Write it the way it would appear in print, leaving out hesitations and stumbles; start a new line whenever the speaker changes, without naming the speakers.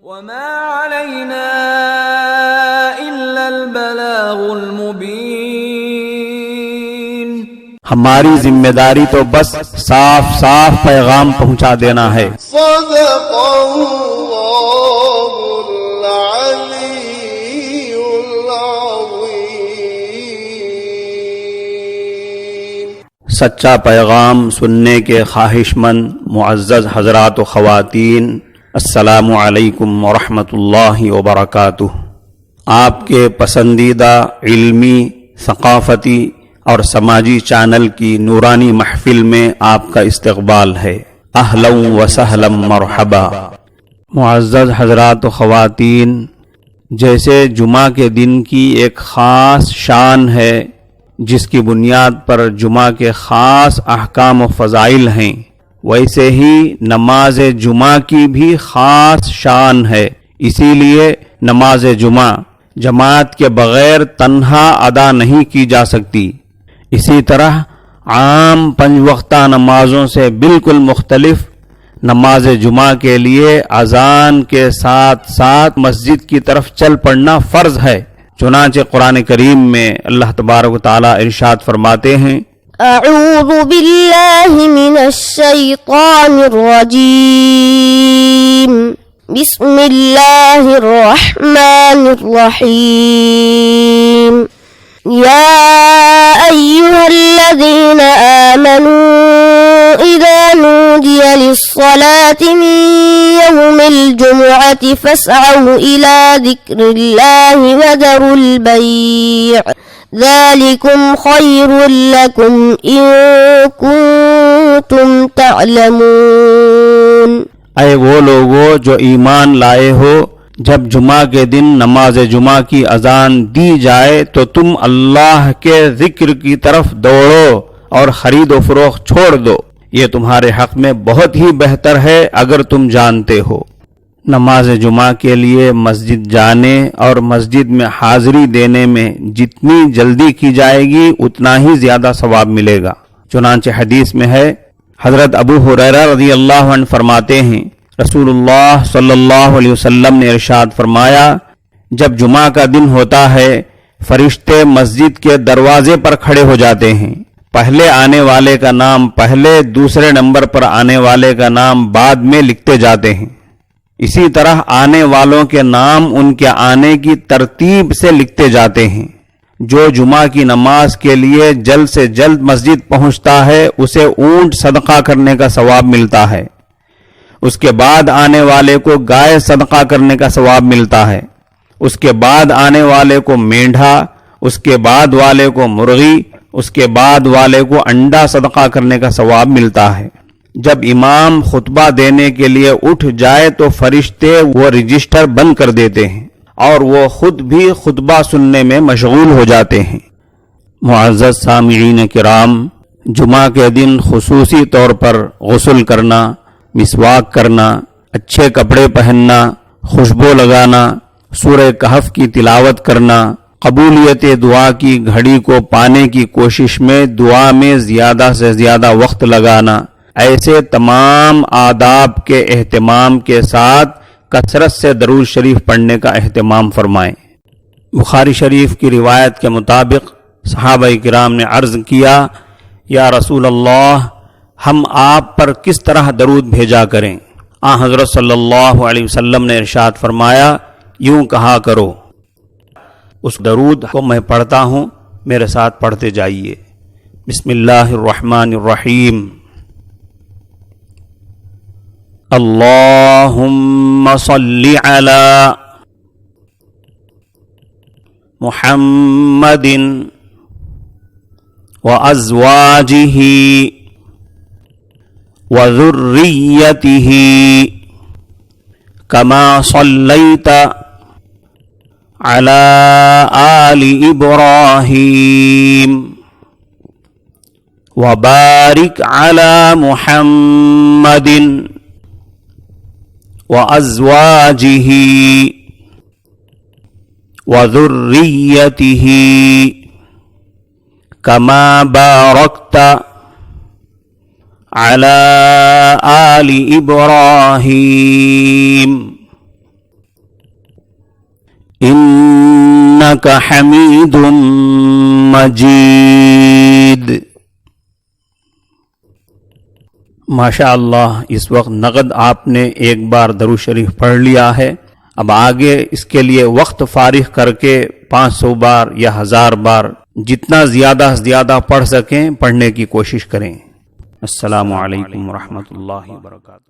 وما علينا إلا البلاغ المبين.
ہماری ذمہ داری تو بس صاف صاف پیغام پہنچا دینا ہے.
صدق اللہ العلی العظیم.
سچا پیغام سننے کے خواہش مند معزز حضرات و خواتین، السلام علیکم ورحمۃ اللہ وبرکاتہ. آپ کے پسندیدہ علمی، ثقافتی اور سماجی چینل کی نورانی محفل میں آپ کا استقبال ہے. اہلا و سہلا مرحبا. معزز حضرات و خواتین، جیسے جمعہ کے دن کی ایک خاص شان ہے جس کی بنیاد پر جمعہ کے خاص احکام و فضائل ہیں، ویسے ہی نماز جمعہ کی بھی خاص شان ہے. اسی لیے نماز جمعہ جماعت کے بغیر تنہا ادا نہیں کی جا سکتی. اسی طرح عام 5 وقتہ نمازوں سے بالکل مختلف نماز جمعہ کے لیے اذان کے ساتھ ساتھ مسجد کی طرف چل پڑنا فرض ہے. چنانچہ قرآن کریم میں اللہ تبارک و تعالی ارشاد فرماتے ہیں:
اعوذ باللہ من الشیطان الرجیم، بسم اللہ الرحمن الرحیم. یا ایہا الذین آمنوا اذا نودی للصلاة من یوم الجمعة فاسعوا الى ذکر اللہ وذروا البیع ذالکم خیر لکم ان کنتم تعلمون.
اے وہ لوگو جو ایمان لائے ہو، جب جمعہ کے دن نماز جمعہ کی اذان دی جائے تو تم اللہ کے ذکر کی طرف دوڑو اور خرید و فروخت چھوڑ دو، یہ تمہارے حق میں بہت ہی بہتر ہے اگر تم جانتے ہو. نماز جمعہ کے لیے مسجد جانے اور مسجد میں حاضری دینے میں جتنی جلدی کی جائے گی اتنا ہی زیادہ ثواب ملے گا. چنانچہ حدیث میں ہے، حضرت ابو ہریرہ رضی اللہ عنہ فرماتے ہیں، رسول اللہ صلی اللہ علیہ وسلم نے ارشاد فرمایا، جب جمعہ کا دن ہوتا ہے فرشتے مسجد کے دروازے پر کھڑے ہو جاتے ہیں. پہلے آنے والے کا نام پہلے، دوسرے نمبر پر آنے والے کا نام بعد میں لکھتے جاتے ہیں. اسی طرح آنے والوں کے نام ان کے آنے کی ترتیب سے لکھتے جاتے ہیں. جو جمعہ کی نماز کے لیے جلد سے جلد مسجد پہنچتا ہے اسے اونٹ صدقہ کرنے کا ثواب ملتا ہے. اس کے بعد آنے والے کو گائے صدقہ کرنے کا ثواب ملتا ہے. اس کے بعد آنے والے کو مینڈھا، اس کے بعد والے کو مرغی، اس کے بعد والے کو انڈا صدقہ کرنے کا ثواب ملتا ہے. جب امام خطبہ دینے کے لیے اٹھ جائے تو فرشتے وہ رجسٹر بند کر دیتے ہیں اور وہ خود بھی خطبہ سننے میں مشغول ہو جاتے ہیں. معزز سامعین کرام، جمعہ کے دن خصوصی طور پر غسل کرنا، مسواک کرنا، اچھے کپڑے پہننا، خوشبو لگانا، سورہ کہف کی تلاوت کرنا، قبولیت دعا کی گھڑی کو پانے کی کوشش میں دعا میں زیادہ سے زیادہ وقت لگانا، ایسے تمام آداب کے اہتمام کے ساتھ کثرت سے درود شریف پڑھنے کا اہتمام فرمائیں. بخاری شریف کی روایت کے مطابق صحابہ کرام نے عرض کیا، یا رسول اللہ، ہم آپ پر کس طرح درود بھیجا کریں؟ حضرت صلی اللہ علیہ وسلم نے ارشاد فرمایا، یوں کہا کرو. اس درود کو میں پڑھتا ہوں، میرے ساتھ پڑھتے جائیے. بسم اللہ الرحمن الرحیم. اللہم صلی علی محمد وازواجہ وذریتہ کما صلیت علی آل ابراہیم وبارک علی محمد وازواجہ وذریتہ کما بارکت علی آل ابراہیم إنك حميد مجيد. ماشاء اللہ اس وقت نقد آپ نے ایک بار درود شریف پڑھ لیا ہے. اب آگے اس کے لیے وقت فارغ کر کے 500 بار یا 1000 بار جتنا زیادہ سے زیادہ پڑھ سکیں پڑھنے کی کوشش کریں. السلام علیکم ورحمۃ اللہ وبرکاتہ.